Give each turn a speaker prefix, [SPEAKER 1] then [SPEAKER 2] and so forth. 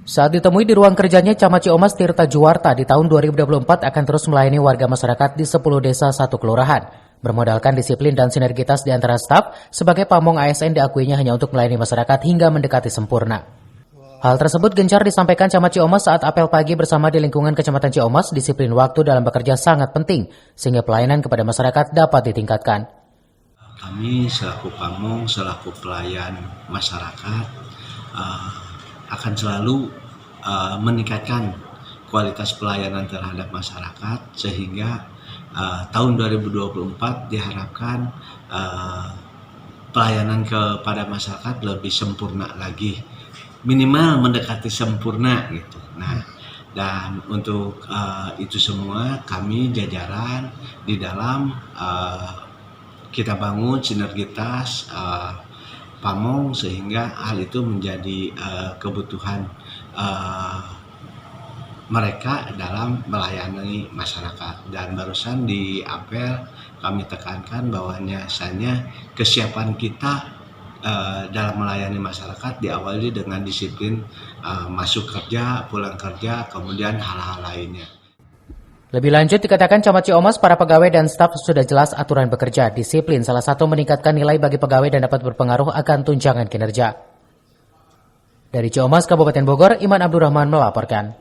[SPEAKER 1] Saat ditemui di ruang kerjanya, Camat Ciomas Tirta Juwarta di tahun 2024 akan terus melayani warga masyarakat di 10 desa 1 kelurahan. Bermodalkan disiplin dan sinergitas di antara staf, sebagai pamong ASN diakuinya hanya untuk melayani masyarakat hingga mendekati sempurna. Hal tersebut gencar disampaikan Camat Ciomas saat apel pagi bersama di lingkungan Kecamatan Ciomas. Disiplin waktu dalam bekerja sangat penting, sehingga pelayanan kepada masyarakat dapat ditingkatkan.
[SPEAKER 2] Kami selaku pamong, selaku pelayan masyarakat, akan selalu meningkatkan kualitas pelayanan terhadap masyarakat sehingga tahun 2024 diharapkan pelayanan kepada masyarakat lebih sempurna lagi, minimal mendekati sempurna gitu. Nah, dan untuk itu semua kami jajaran di dalam kita bangun sinergitas pamong sehingga hal itu menjadi kebutuhan mereka dalam melayani masyarakat. Dan barusan di apel kami tekankan bahwasanya kesiapan kita dalam melayani masyarakat diawali dengan disiplin masuk kerja, pulang kerja, kemudian hal-hal lainnya.
[SPEAKER 1] Lebih lanjut dikatakan Camat Ciomas, para pegawai dan staf sudah jelas aturan bekerja, disiplin salah satu meningkatkan nilai bagi pegawai dan dapat berpengaruh akan tunjangan kinerja. Dari Ciomas, Kabupaten Bogor, Iman Abdurrahman melaporkan.